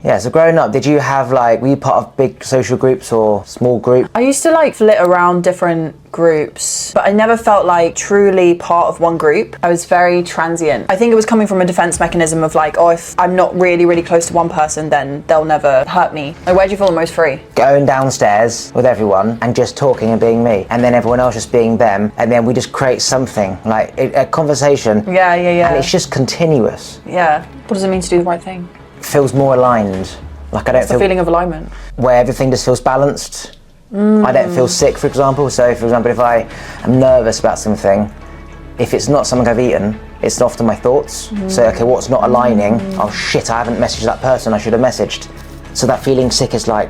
Yeah, so growing up, did you have were you part of big social groups or small groups? I used to flit around different groups, but I never felt truly part of one group. I was very transient. I think it was coming from a defense mechanism of if I'm not really, really close to one person, then they'll never hurt me. Where do you feel the most free? Going downstairs with everyone and just talking and being me, and then everyone else just being them, and then we just create something, a conversation. Yeah. And it's just continuous. Yeah. What does it mean to do the right thing? Feels more aligned. I don't It's the feeling of alignment. Where everything just feels balanced. I don't feel sick, for example. So, for example, if I am nervous about something, if it's not something I've eaten, it's often my thoughts. So, okay, what's not aligning? Oh shit, I haven't messaged that person I should have messaged. So that feeling sick is trying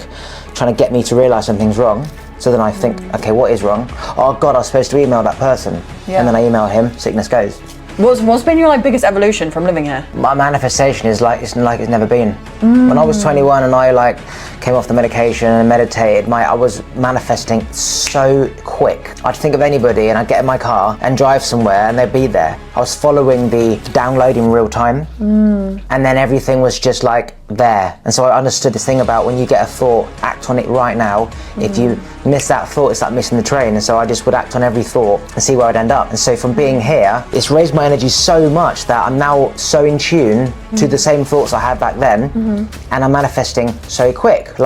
to get me to realise something's wrong. So then I think, okay, what is wrong? Oh God, I was supposed to email that person. Yeah. And then I email him, sickness goes. What's been your biggest evolution from living here? My manifestation is it's never been. When I was 21 and I came off the medication and meditated, I was manifesting so quick. I'd think of anybody and I'd get in my car and drive somewhere and they'd be there. I was following the download in real time, and then everything was just there. And so I understood this thing about when you get a thought, act on it right now. If you miss that thought, it's like missing the train. And so I just would act on every thought and see where I'd end up. And so from being here, it's raised my energy so much that I'm now so in tune to the same thoughts I had back then, and I'm manifesting so quick.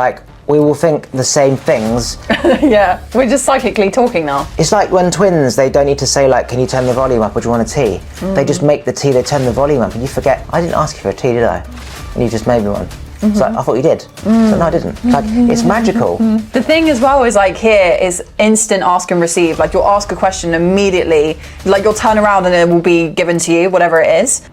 We will think the same things. Yeah, we're just psychically talking now. It's like when twins, they don't need to say can you turn the volume up or do you want a tea? They just make the tea, they turn the volume up, and you forget, I didn't ask you for a tea, did I? And you just made me one. It's I thought you did. So no, I didn't. It's magical. The thing as well is here is instant ask and receive. You'll ask a question immediately, you'll turn around and it will be given to you, whatever it is.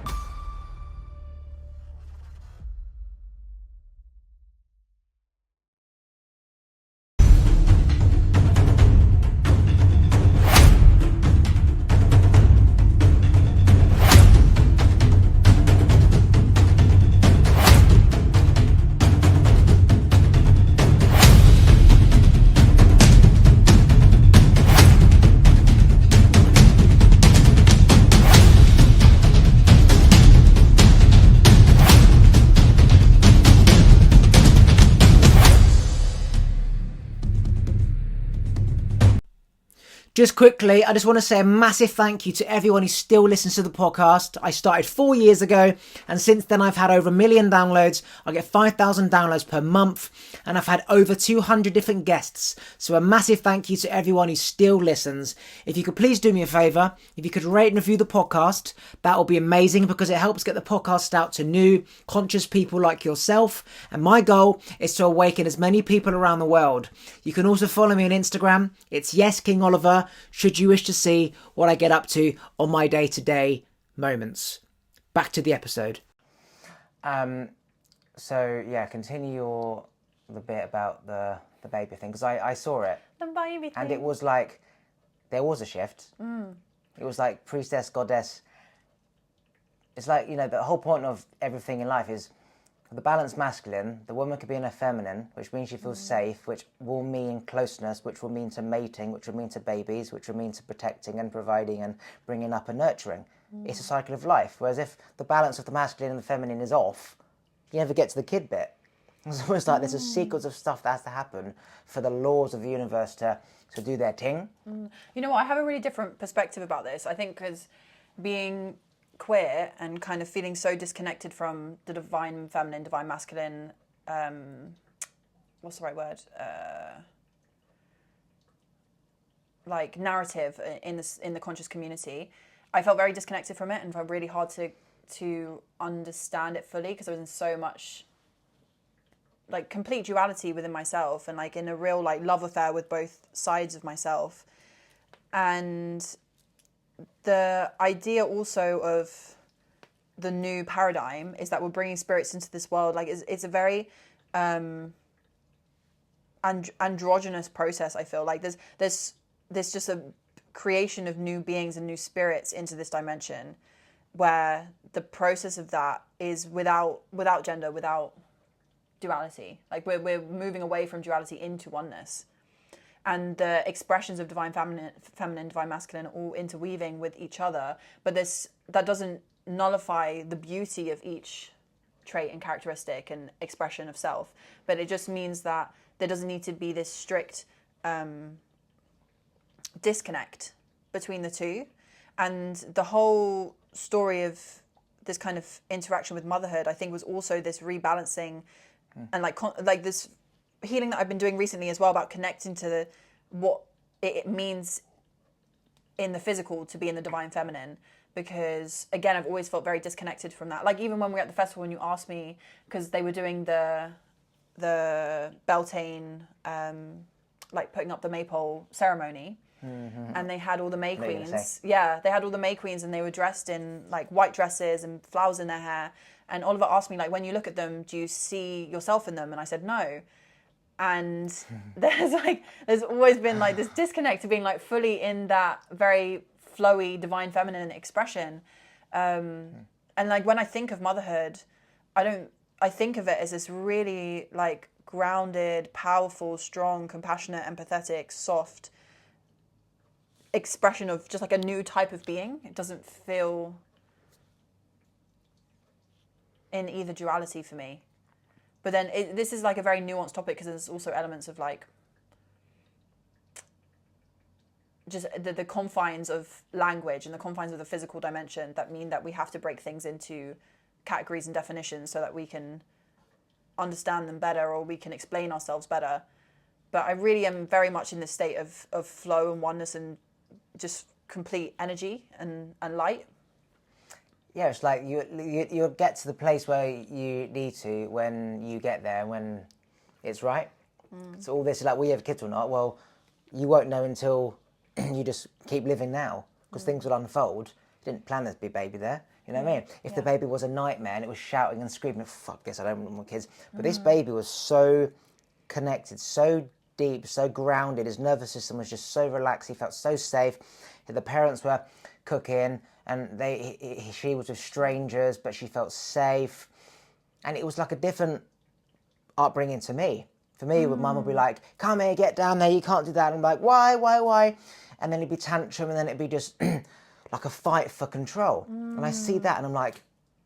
Just quickly, I just want to say a massive thank you to everyone who still listens to the podcast. I started 4 years ago, and since then I've had over 1 million downloads. I get 5,000 downloads per month, and I've had over 200 different guests. So a massive thank you to everyone who still listens. If you could please do me a favour, if you could rate and review the podcast, that would be amazing because it helps get the podcast out to new, conscious people like yourself. And my goal is to awaken as many people around the world. You can also follow me on Instagram. It's YesKingOliver. Should you wish to see what I get up to on my day-to-day moments. Back to the episode. So yeah, continue the bit about the baby thing, because I saw it. The baby thing. And it was there was a shift. It was priestess, goddess. It's the whole point of everything in life is the balanced masculine. The woman could be in her feminine, which means she feels safe, which will mean closeness, which will mean to mating, which will mean to babies, which will mean to protecting and providing and bringing up and nurturing. It's a cycle of life. Whereas if the balance of the masculine and the feminine is off, you never get to the kid bit. It's almost there's a sequence of stuff that has to happen for the laws of the universe to do their thing. You know what? I have a really different perspective about this. I think because being queer and kind of feeling so disconnected from the divine feminine, divine masculine, what's the right word? Narrative in the conscious community, I felt very disconnected from it and felt really hard to understand it fully because I was in so much complete duality within myself and in a real love affair with both sides of myself. And the idea also of the new paradigm is that we're bringing spirits into this world. It's a very androgynous process. I feel there's just a creation of new beings and new spirits into this dimension, where the process of that is without gender, without duality. We're moving away from duality into oneness. And the expressions of divine feminine, divine masculine are all interweaving with each other. But that doesn't nullify the beauty of each trait and characteristic and expression of self, but it just means that there doesn't need to be this strict disconnect between the two. And the whole story of this kind of interaction with motherhood, I think, was also this rebalancing and like this healing that I've been doing recently as well, about connecting to what it means in the physical to be in the divine feminine. Because again, I've always felt very disconnected from that. Like even when we were at the festival and you asked me, because they were doing the Beltane, like putting up the maypole ceremony, and they had all the May Queens. Yeah, they had all the May Queens, and they were dressed in like white dresses and flowers in their hair. And Oliver asked me, like, when you look at them, do you see yourself in them? And I said no. And there's always been like this disconnect to being like fully in that very flowy divine feminine expression. And like when I think of motherhood, I think of it as this really like grounded, powerful, strong, compassionate, empathetic, soft expression of just like a new type of being. It doesn't feel in either duality for me. But then this is like a very nuanced topic, because there's also elements of like just the confines of language and the confines of the physical dimension that mean that we have to break things into categories and definitions so that we can understand them better, or we can explain ourselves better. But I really am very much in this state of flow and oneness and just complete energy and light. Yeah, it's like you'll get to the place where you need to when you get there, when it's right. So all this, like, we have kids or not, well, you won't know until you just keep living now, because things will unfold. You didn't plan there to be a baby there, you know what I mean? If the baby was a nightmare and it was shouting and screaming, fuck this, I don't want more kids. But this baby was so connected, so deep, so grounded. His nervous system was just so relaxed. He felt so safe. The parents were cooking, and she was with strangers, but she felt safe. And it was like a different upbringing to me. For me, Mum would be like, come here, get down there, you can't do that. And I'm like, why? And then it'd be tantrum, and then it'd be just like a fight for control. And I see that, and I'm like,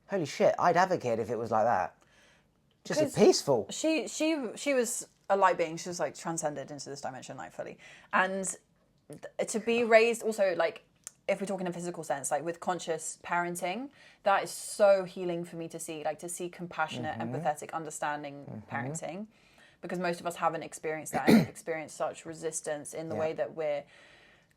holy shit, I'd have a kid if it was like that. Just peaceful. She was a light being. She was like transcended into this dimension, like fully. And to be raised also, like, if we talk in a physical sense, like with conscious parenting, that is so healing for me to see, like to see compassionate, empathetic, understanding parenting, because most of us haven't experienced that, and have experienced such resistance in the way that we're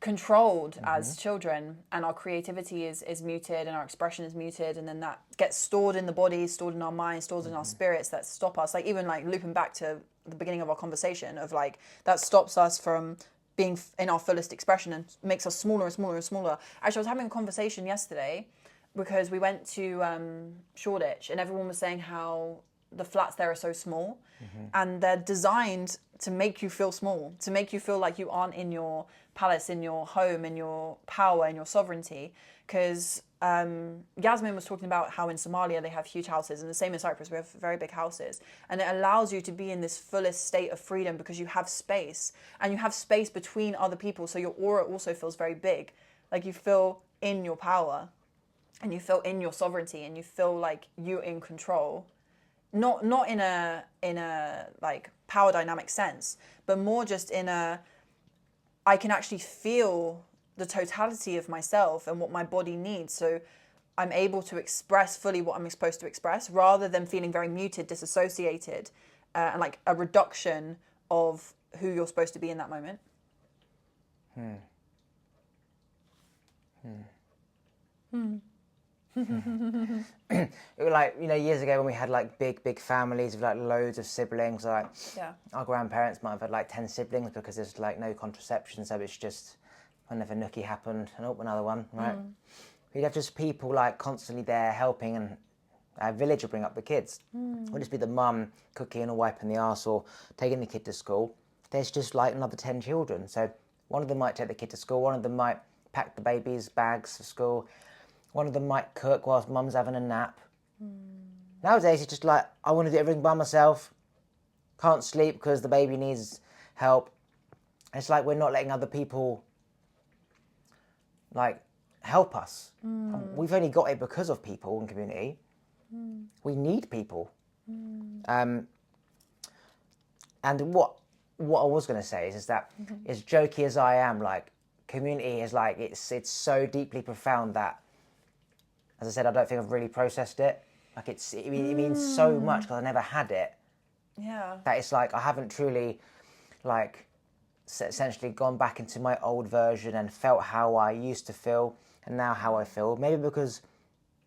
controlled as children, and our creativity is muted, and our expression is muted, and then that gets stored in the body, stored in our mind, stored in our spirits, that stop us. Like even like looping back to the beginning of our conversation of like, that stops us from being in our fullest expression and makes us smaller and smaller and smaller. Actually, I was having a conversation yesterday because we went to Shoreditch, and everyone was saying how the flats there are so small, and they're designed to make you feel small, to make you feel like you aren't in your palace, in your home, in your power, in your sovereignty. Because Yasmin was talking about how in Somalia they have huge houses, and the same in Cyprus, we have very big houses, and it allows you to be in this fullest state of freedom because you have space, and you have space between other people, so your aura also feels very big, like you feel in your power, and you feel in your sovereignty, and you feel like you're in control, not in a like power dynamic sense, but more just in a, I can actually feel the totality of myself and what my body needs, so I'm able to express fully what I'm supposed to express, rather than feeling very muted, disassociated, and like a reduction of who you're supposed to be in that moment. It was like, you know, years ago when we had like big families with like loads of siblings, like our grandparents might have had like 10 siblings because there's like no contraception, so it's just whenever nookie happened, and another one, right? We'd have just people like constantly there helping, and our village would bring up the kids. It would just be the mum cooking or wiping the arse or taking the kid to school. There's just like another 10 children, so one of them might take the kid to school, one of them might pack the baby's bags for school, one of them might cook whilst mum's having a nap. Nowadays it's just like, I want to do everything by myself, can't sleep because the baby needs help. It's like we're not letting other people like help us. We've only got it because of people and community. We need people. And what I was going to say is that as jokey as I am, like, community is like, it's so deeply profound that, as I said, I don't think I've really processed it. Like, it means so much because I never had it. Yeah. That it's like I haven't truly, like, essentially gone back into my old version and felt how I used to feel and now how I feel. Maybe because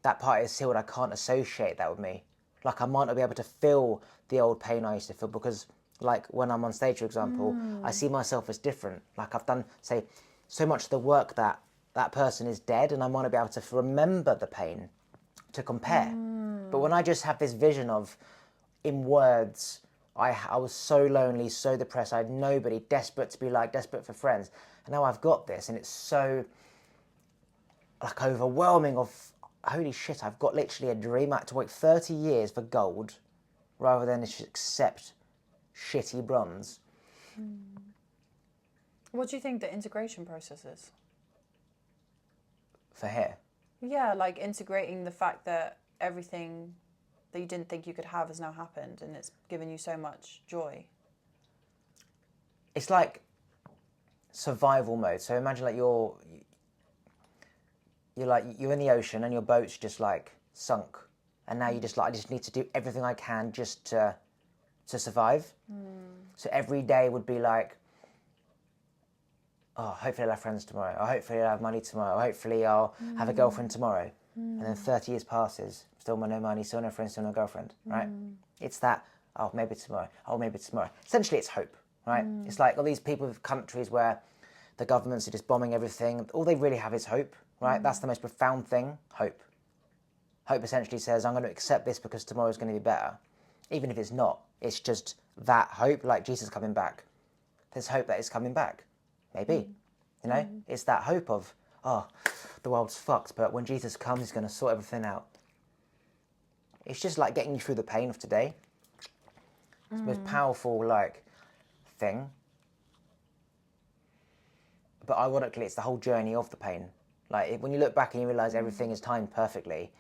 that part is healed, I can't associate that with me. Like, I might not be able to feel the old pain I used to feel because, like, when I'm on stage, for example, I see myself as different. Like, I've done, say, so much of the work that that person is dead, and I might not be able to remember the pain to compare. But when I just have this vision of, in words, I was so lonely, so depressed, I had nobody, desperate to be like, desperate for friends. And now I've got this, and it's so, like, overwhelming of, holy shit, I've got literally a dream. I had to wait 30 years for gold rather than just accept shitty bronze. What do you think the integration process is? For here. Yeah, like integrating the fact that everything that you didn't think you could have has now happened, and it's given you so much joy. It's like survival mode. So imagine like you're in the ocean and your boat's just like sunk, and now you just like, I just need to do everything I can just to survive. So every day would be like, oh, hopefully I'll have friends tomorrow, or hopefully I'll have money tomorrow, or hopefully I'll have a girlfriend tomorrow. And then 30 years passes, still no money, still no friends, still no girlfriend, right? It's that, oh, maybe tomorrow, oh, maybe tomorrow. Essentially, it's hope, right? It's like all these people with countries where the governments are just bombing everything. All they really have is hope, right? That's the most profound thing, hope. Hope essentially says, I'm going to accept this because tomorrow's going to be better. Even if it's not, it's just that hope, like Jesus coming back. There's hope that he's coming back. Maybe, you know? It's that hope of, oh, the world's fucked, but when Jesus comes, he's going to sort everything out. It's just like getting you through the pain of today. It's the most powerful, like, thing. But ironically, it's the whole journey of the pain. Like, when you look back and you realise everything is timed perfectly,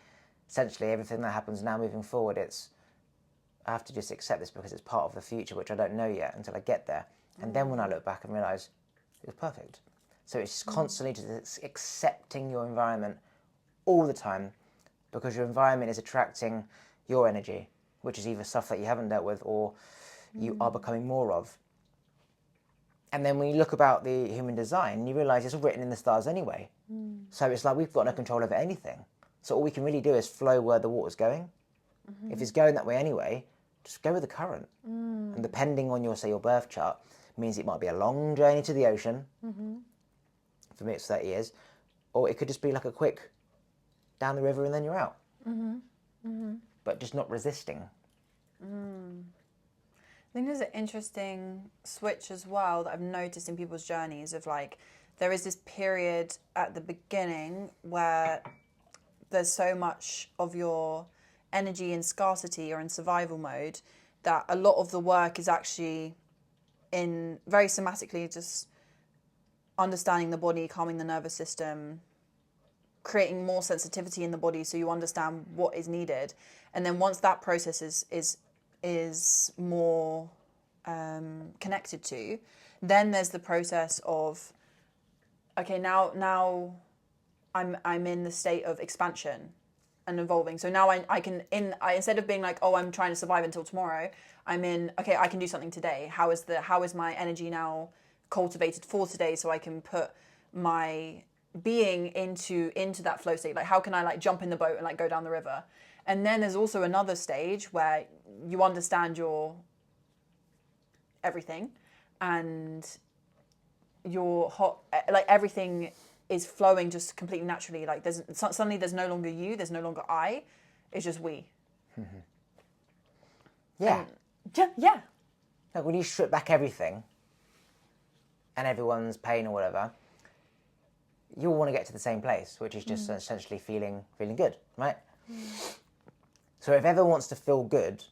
essentially everything that happens now moving forward, I have to just accept this because it's part of the future, which I don't know yet until I get there. And then when I look back and realise it was perfect. So it's constantly just accepting your environment all the time, because your environment is attracting your energy, which is either stuff that you haven't dealt with or you are becoming more of. And then when you look about the human design, you realise it's all written in the stars anyway. So it's like we've got no control over anything. So all we can really do is flow where the water's going. If it's going that way anyway, just go with the current. And depending on your, say, your birth chart, means it might be a long journey to the ocean. For me, it's 30 years. Or it could just be like a quick down the river and then you're out. But just not resisting. I think there's an interesting switch as well that I've noticed in people's journeys of, like, there is this period at the beginning where there's so much of your energy in scarcity or in survival mode that a lot of the work is actually in very somatically just understanding the body, calming the nervous system, creating more sensitivity in the body so you understand what is needed. And then once that process is more connected to, then there's the process of, okay, now I'm in the state of expansion and evolving. So now I can instead of being like, oh, I'm trying to survive until tomorrow, I'm in, okay, I can do something today. How is my energy now cultivated for today so I can put my being into that flow state? Like, how can I, like, jump in the boat and, like, go down the river? And then there's also another stage where you understand your everything and your like, everything is flowing just completely naturally. Like, suddenly there's no longer you, there's no longer I, it's just we. Yeah. Yeah. Like, when you strip back everything and everyone's pain or whatever, you all want to get to the same place, which is just essentially feeling good, right? So if everyone wants to feel good,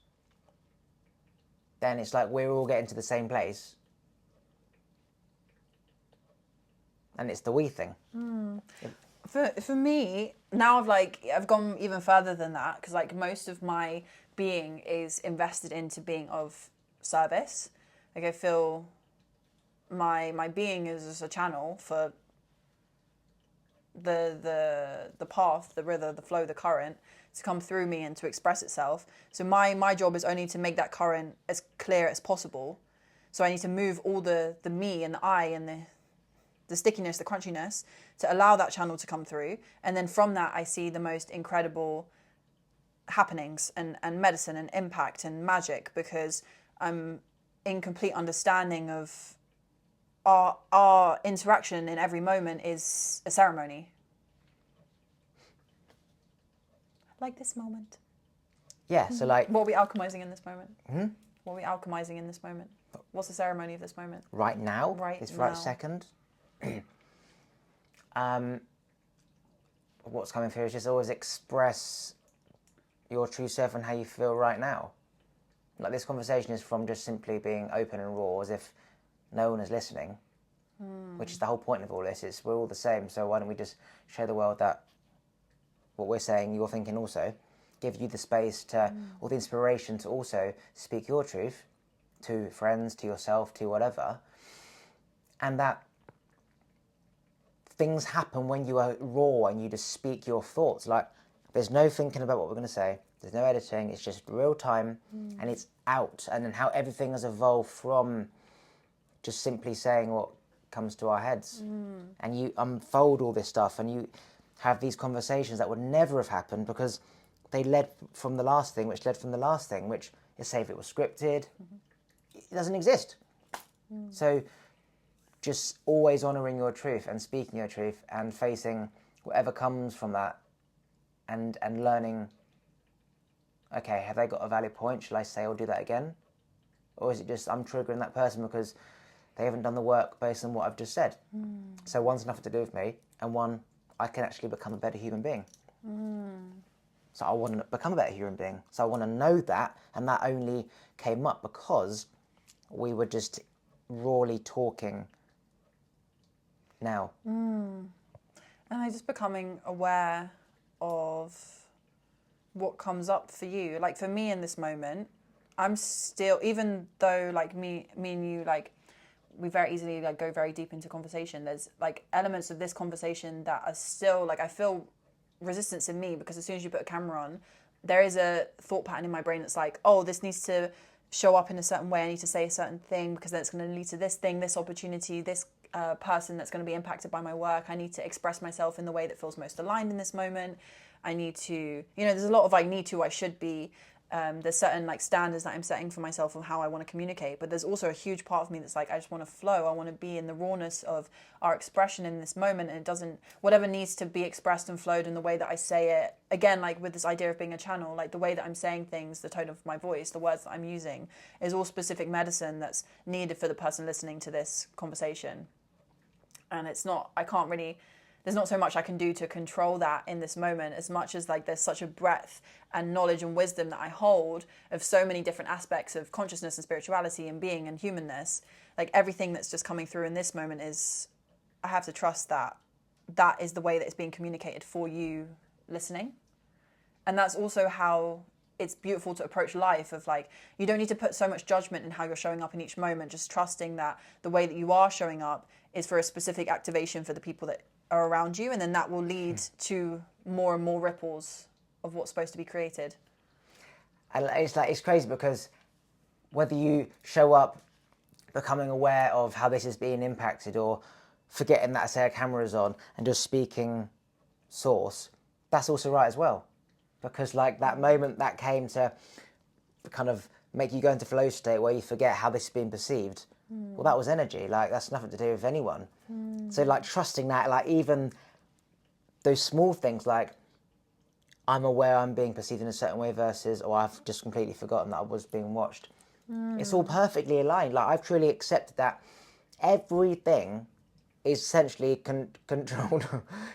then it's like we're all getting to the same place. And it's the we thing. For me, now I've gone even further than that, because like most of my being is invested into being of service. Like I feel my being is as a channel for the path, the river, the flow, the current to come through me and to express itself. So my job is only to make that current as clear as possible. So I need to move all the me and the I and the stickiness, the crunchiness, to allow that channel to come through. And then from that, I see the most incredible happenings and medicine and impact and magic, because I'm in complete understanding of our interaction in every moment is a ceremony. Like this moment. Yeah, so like... What are we alchemizing in this moment? What are we alchemizing in this moment? What's the ceremony of this moment? Right now? Right this now. right second? What's coming through is just always express your true self and how you feel right now. Like this conversation is from just simply being open and raw, as if no one is listening, which is the whole point of all this. Is we're all the same, so why don't we just show the world that what we're saying, you're thinking also, give you the space to, or the inspiration to also speak your truth to friends, to yourself, to whatever, and that things happen when you are raw and you just speak your thoughts. Like, there's no thinking about what we're going to say. There's no editing. It's just real time, and it's out. And then how everything has evolved from just simply saying what comes to our heads. And you unfold all this stuff, and you have these conversations that would never have happened because they led from the last thing, which led from the last thing, which is, say if it was scripted, it doesn't exist. So just always honouring your truth and speaking your truth and facing whatever comes from that, and learning, okay, have they got a valid point? Shall I say or do that again? Or is it just I'm triggering that person because they haven't done the work based on what I've just said? So one's nothing to do with me, and one, I can actually become a better human being. So I want to become a better human being. So I want to know that, and that only came up because we were just rawly talking now. And I'm just becoming aware of what comes up for you. Like for me in this moment, I'm still, even though like me and you, like we very easily like go very deep into conversation, there's like elements of this conversation that are still like, I feel resistance in me, because as soon as you put a camera on, there is a thought pattern in my brain that's like, oh, this needs to show up in a certain way, I need to say a certain thing because then it's going to lead to this thing, this opportunity, this person that's going to be impacted by my work. I need to express myself in the way that feels most aligned in this moment. I need to, you know, there's a lot of I need to, I should be. There's certain like standards that I'm setting for myself of how I want to communicate, but there's also a huge part of me that's like, I just want to flow. I want to be in the rawness of our expression in this moment, and it doesn't, whatever needs to be expressed and flowed in the way that I say it, again, like with this idea of being a channel, like the way that I'm saying things, the tone of my voice, the words that I'm using is all specific medicine that's needed for the person listening to this conversation. And it's not, I can't really, there's not so much I can do to control that in this moment, as much as like there's such a breadth and knowledge and wisdom that I hold of so many different aspects of consciousness and spirituality and being and humanness. Like everything that's just coming through in this moment is, I have to trust that that is the way that it's being communicated for you listening. And that's also how it's beautiful to approach life, of like, you don't need to put so much judgment in how you're showing up in each moment, just trusting that the way that you are showing up is for a specific activation for the people that are around you, and then that will lead to more and more ripples of what's supposed to be created. And it's like, it's crazy because whether you show up becoming aware of how this is being impacted, or forgetting that, say, a camera's on and just speaking source, that's also right as well. Because like that moment that came to kind of make you go into flow state where you forget how this is being perceived, well, that was energy. Like that's nothing to do with anyone. So like trusting that, like even those small things, like I'm aware I'm being perceived in a certain way versus, or I've just completely forgotten that I was being watched. It's all perfectly aligned. Like I've truly accepted that everything is essentially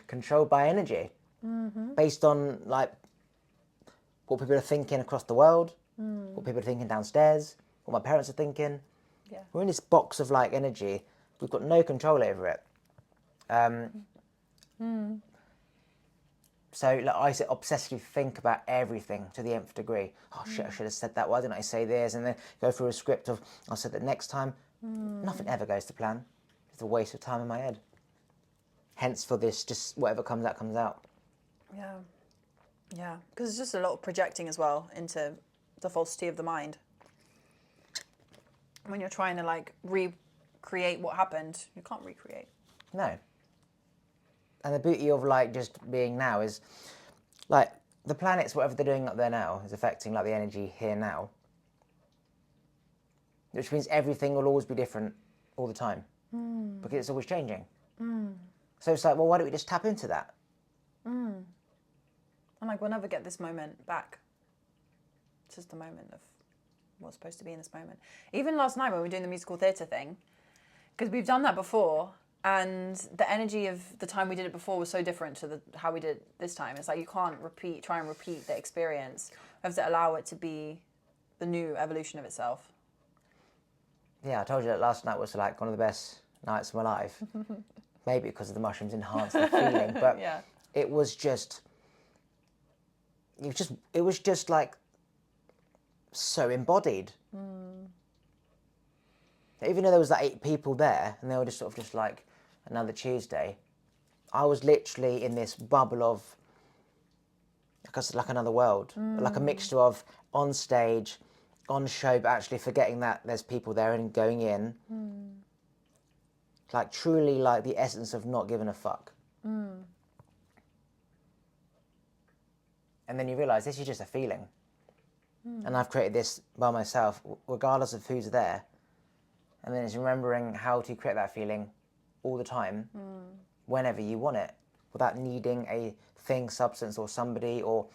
controlled by energy, based on like what people are thinking across the world, what people are thinking downstairs, what my parents are thinking. Yeah. We're in this box of like energy. We've got no control over it. So like, I obsessively think about everything to the nth degree. Oh shit, I should have said that. Why didn't I say this? And then go through a script of, I'll say that next time. Nothing ever goes to plan. It's a waste of time in my head. Hence for this, just whatever comes out, comes out. Yeah. Yeah. Because it's just a lot of projecting as well into the falsity of the mind. When you're trying to like recreate what happened, you can't recreate. No. And the beauty of like just being now is like the planets, whatever they're doing up there now, is affecting like the energy here now. Which means everything will always be different all the time. Because it's always changing. So it's like, well, why don't we just tap into that? And like, we'll never get this moment back. It's just a moment of what's supposed to be in this moment. Even last night when we were doing the musical theatre thing, because we've done that before, and the energy of the time we did it before was so different to how we did it this time. It's like you can't try and repeat the experience. You have to allow it to be the new evolution of itself. Yeah, I told you that last night was like one of the best nights of my life. Maybe because of the mushrooms enhanced the feeling, but Yeah. it was just like so embodied. Even though there was like 8 people there, and they were just sort of just like another Tuesday, I was literally in this bubble of like another world, like a mixture of on stage, on show, but actually forgetting that there's people there and going in. Like truly like the essence of not giving a fuck. And then you realise this is just a feeling. And I've created this by myself, regardless of who's there. And then it's remembering how to create that feeling all the time, whenever you want it, without needing a thing, substance, or somebody, or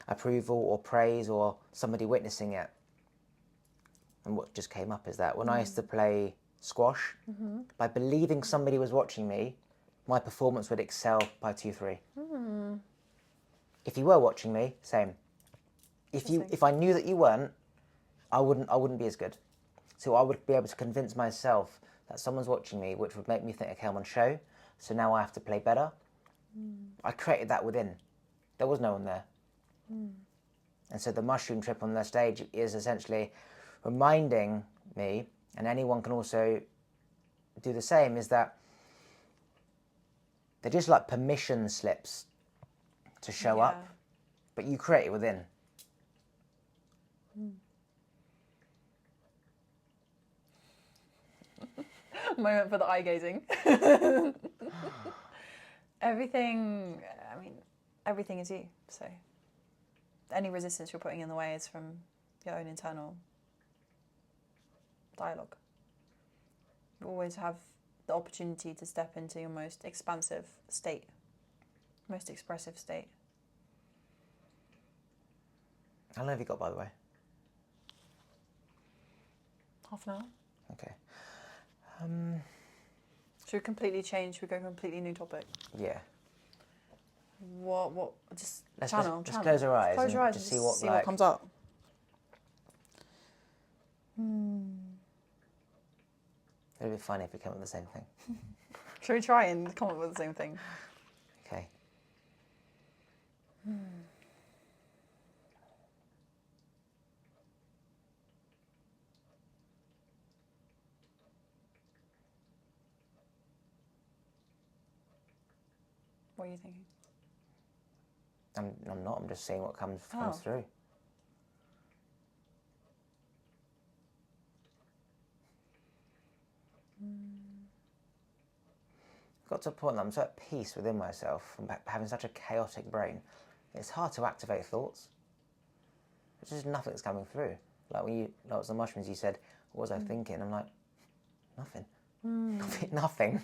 approval, or praise, or somebody witnessing it. And what just came up is that when I used to play squash, by believing somebody was watching me, my performance would excel by 2-3. If you were watching me, same. If I knew that you weren't, I wouldn't be as good. So I would be able to convince myself that someone's watching me, which would make me think, okay, I'm on show, so now I have to play better. I created that within. There was no one there. And so the mushroom trip on the stage is essentially reminding me, and anyone can also do the same, is that they're just like permission slips to show up, but you create it within. Moment for the eye gazing. Everything is you. So any resistance you're putting in the way is from your own internal dialogue. You always have the opportunity to step into your most expansive state, most expressive state. How long have you got, by the way? Half an hour. Okay. Should we completely change? Should we go completely new topic? Yeah. What? Just Let's channel. close our eyes. Close your eyes and and just see what comes up. It'd be funny if we came up with the same thing. Should we try and come up with the same thing? Okay. What are you thinking? I'm not. I'm just seeing what comes through. Got to a point that I'm so at peace within myself from having such a chaotic brain. It's hard to activate thoughts. There's just nothing's coming through. Like when that was the mushrooms, you said, what was I thinking? I'm like, nothing. Nothing.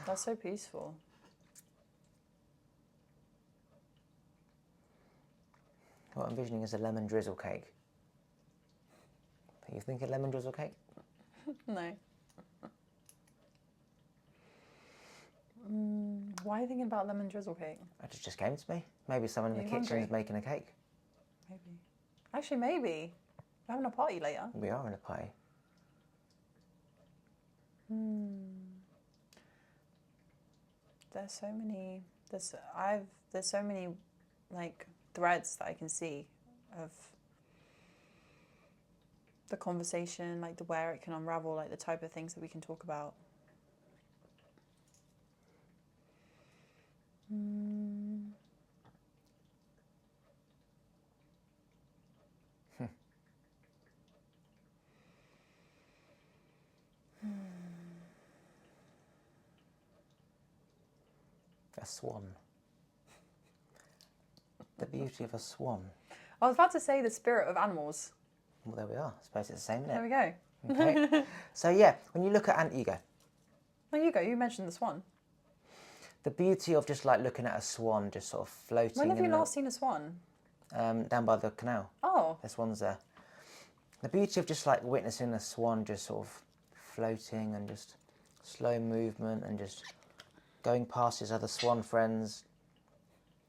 That's so peaceful. What I'm envisioning is a lemon drizzle cake. Are you thinking lemon drizzle cake? No. Why are you thinking about lemon drizzle cake? It just came to me. Maybe someone in the kitchen is making a cake. Maybe. Actually, maybe. We're having a party later. We are in a party. There's so many. I've there's so many like threads that I can see of the conversation, like the where it can unravel, like the type of things that we can talk about. A swan. The beauty of a swan. I was about to say the spirit of animals. Well, there we are. I suppose it's the same, isn't There it? we go. Okay. So yeah, when you look at you go. There you go. You mentioned the swan. The beauty of just like looking at a swan just sort of floating. When have you in last seen a swan? down by the canal. Oh. There's swans there. The beauty of just like witnessing a swan just sort of floating and just slow movement and just going past his other swan friends,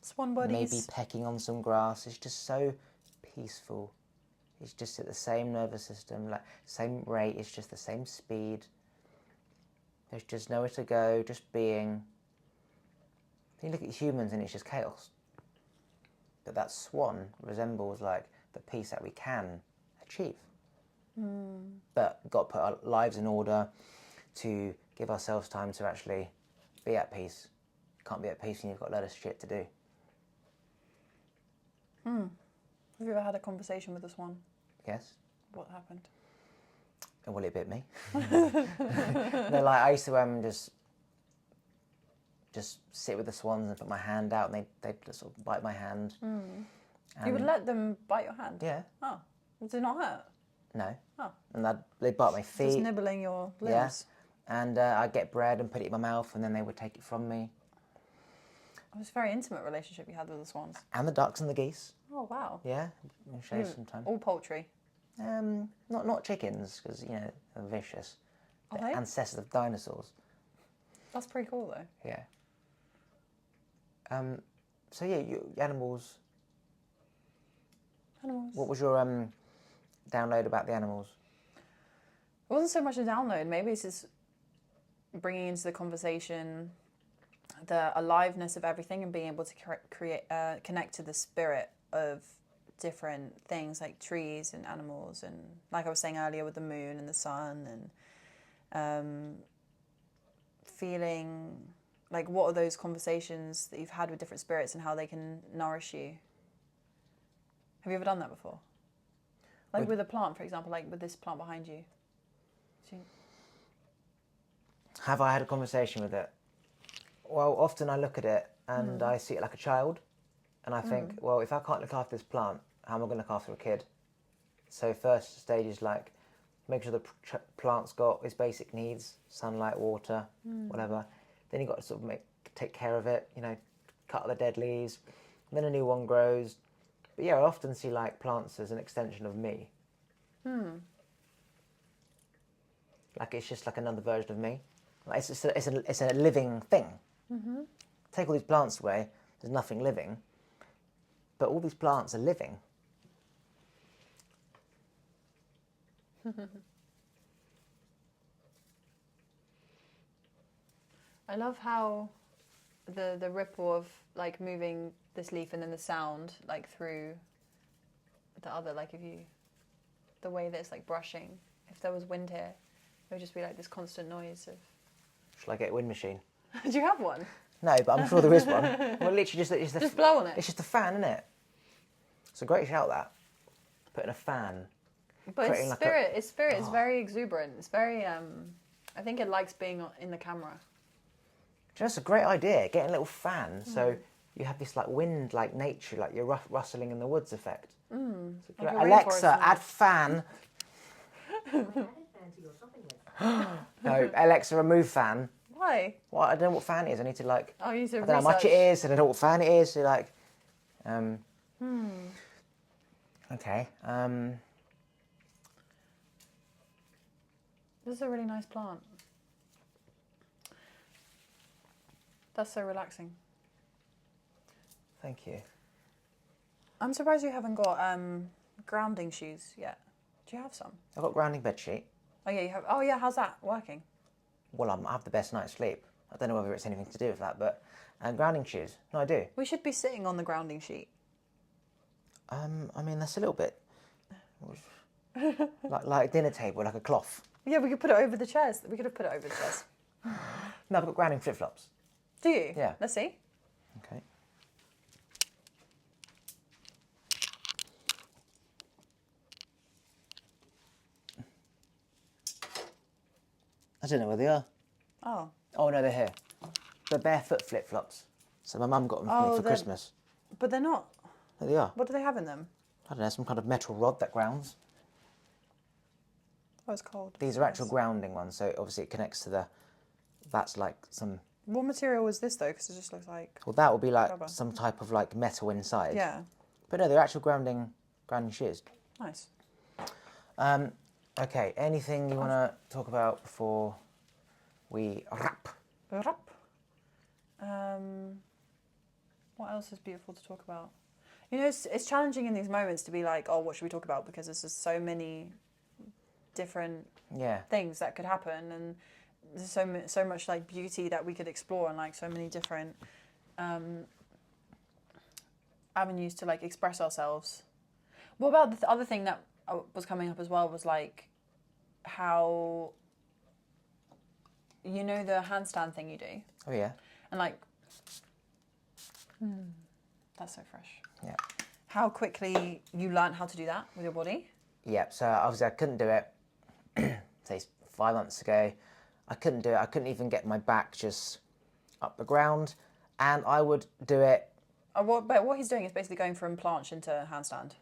Swan buddies. maybe pecking on some grass. It's just so peaceful. It's just at the same nervous system, like same rate. It's just the same speed. There's just nowhere to go, just being. You look at humans and it's just chaos. But that swan resembles like the peace that we can achieve. But we've got to put our lives in order to give ourselves time to actually be at peace. You can't be at peace when you've got a load of shit to do. Have you ever had a conversation with a swan? Yes? What happened? And will it bit me? No, like I used to just sit with the swans and put my hand out and they'd just sort of bite my hand. You would let them bite your hand? Yeah. Oh. Does it not hurt? No. Oh. And they'd bite my feet. Just nibbling your limbs? Yeah. And I'd get bread and put it in my mouth and then they would take it from me. It was a very intimate relationship you had with the swans. And the ducks and the geese. Oh, wow. Yeah. I'll show you sometime. All poultry? Not chickens, because, you know, they're vicious. Are They're they? ancestors of dinosaurs. That's pretty cool, though. Yeah. So yeah, animals. Animals. What was your download about the animals? It wasn't so much a download. Maybe it's just bringing into the conversation the aliveness of everything and being able to connect to the spirit of different things like trees and animals, and like I was saying earlier with the moon and the sun, and feeling like what are those conversations that you've had with different spirits and how they can nourish you. Have you ever done that before? Like with a plant, for example, like with this plant behind you. Have I had a conversation with it? Well, often I look at it and I see it like a child, and I think, well, if I can't look after this plant, how am I going to look after a kid? So first stage is like make sure the plant's got its basic needs: sunlight, water, whatever. Then you've got to sort of take care of it, you know, cut all the dead leaves. And then a new one grows. But yeah, I often see like plants as an extension of me. Like it's just like another version of me. Like it's a living thing. Take all these plants away, there's nothing living. But all these plants are living. I love how the ripple of like moving this leaf and then the sound like through the other, like if you, the way that it's like brushing. If there was wind here, it would just be like this constant noise of. Shall I get a wind machine? Do you have one? No, but I'm sure there is one. Well, literally Just blow on it. It's just a fan, isn't it? It's a great shout, that. Putting a fan. But its spirit is very exuberant. It's very, I think it likes being in the camera. Just a great idea, getting a little fan, so you have this like wind, like nature, like you're rustling in the woods effect. Like a Alexa, rainforest. add fan. No, Alexa, remove fan. Why? Well, I don't know what fan is. I need to like. Oh, you need to I don't know how much it research. is. I don't know what fan it is. So like. Okay. This is a really nice plant. That's so relaxing. Thank you. I'm surprised you haven't got grounding shoes yet. Do you have some? I've got grounding bed sheet. Oh yeah, you have. Oh yeah, how's that working? Well, I have the best night's sleep. I don't know whether it's anything to do with that, but grounding shoes. No, I do. We should be sitting on the grounding sheet. I mean, that's a little bit like a dinner table, like a cloth. Yeah, we could put it over the chairs. We could have put it over the chairs. No, I've got grounding flip-flops. Do you? Yeah. Let's see. Okay. I don't know where they are. Oh. Oh no, they're here. They're barefoot flip-flops. So my mum got them for me for Christmas. But they're not. There they are. What do they have in them? I don't know, some kind of metal rod that grounds. Oh, it's cold. These are actual grounding ones, so obviously it connects to the. That's like some. What material is this though? Because it just looks like. Well, that will be like rubber. some type of like metal inside. Yeah. But no, they're actual grounding shoes. Nice. Okay, anything you want to talk about before we wrap? What else is beautiful to talk about? You know, it's challenging in these moments to be like, oh, what should we talk about? Because there's just so many different things that could happen, and there's so much like beauty that we could explore, and like so many different avenues to like express ourselves. What about the other thing that was coming up as well was like how, you know, the handstand thing you do? Oh yeah. And like, that's so fresh. Yeah. How quickly you learned how to do that with your body? Yeah, so obviously I couldn't do it, say 5 months ago. I couldn't do it. I couldn't even get my back just up the ground. And I would do it. But what he's doing is basically going from planche into handstand.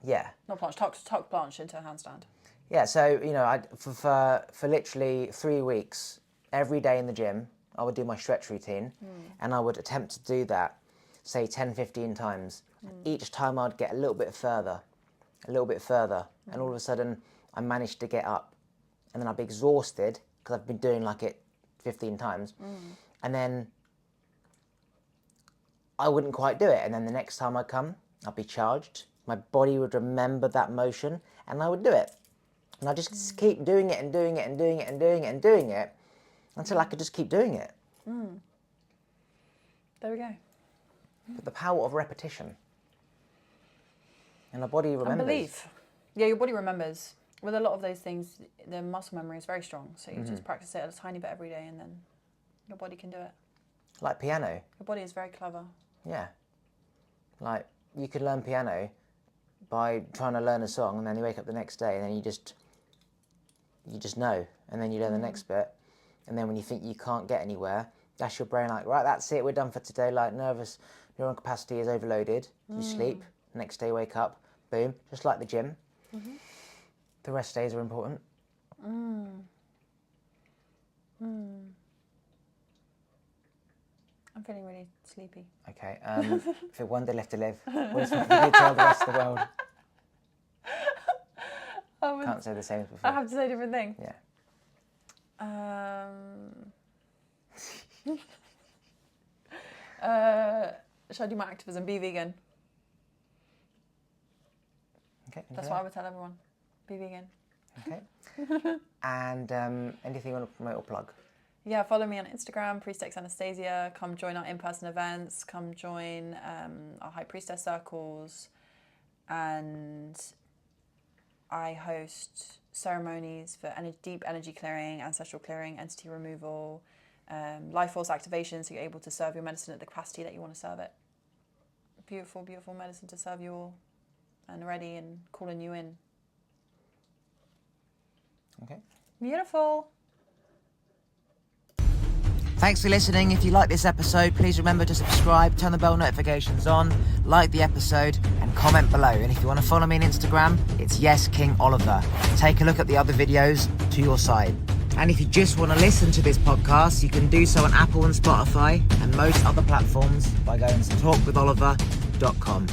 Yeah. Not planche, tuck planche into handstand. Yeah, so, you know, for literally 3 weeks, every day in the gym, I would do my stretch routine. And I would attempt to do that, say 10, 15 times. Each time I'd get a little bit further. And all of a sudden, I managed to get up. And then I'd be exhausted, because I've been doing like it 15 times. And then I wouldn't quite do it. And then the next time I come, I'd be charged. My body would remember that motion, and I would do it. And I just keep doing it and doing it and doing it and doing it and doing it until I could just keep doing it. There we go. But the power of repetition. And the body remembers. And belief. Yeah, your body remembers. With a lot of those things, the muscle memory is very strong. So you just practice it a tiny bit every day, and then your body can do it. Like piano. Your body is very clever. Yeah. Like, you could learn piano by trying to learn a song, and then you wake up the next day, and then you just know. And then you learn the next bit. And then when you think you can't get anywhere, that's your brain like, right, that's it, we're done for today. Like, nervous neuron capacity is overloaded. You sleep. The next day, wake up. Boom. Just like the gym. The rest days are important. I'm feeling really sleepy. Okay. If you've one day left to live, what is something you tell the rest of the world? Can't say the same as before. I have to say a different thing. Yeah. Should I do my activism? Be vegan. Okay. That's what I would tell everyone. Be vegan. Okay. And anything you want to promote or plug? Yeah, follow me on Instagram, Priestess Anastasia. Come join our in-person events. Come join our High Priestess circles. And I host ceremonies for deep energy clearing, ancestral clearing, entity removal, life force activation, so you're able to serve your medicine at the capacity that you want to serve it. Beautiful, beautiful medicine to serve you all, and ready and calling you in. Okay. Beautiful. Thanks for listening. If you like this episode, please remember to subscribe, turn the bell notifications on, like the episode, and comment below. And if you want to follow me on Instagram, it's YesKingOliver. Take a look at the other videos to your side. And if you just want to listen to this podcast, you can do so on Apple and Spotify and most other platforms by going to talkwitholiver.com.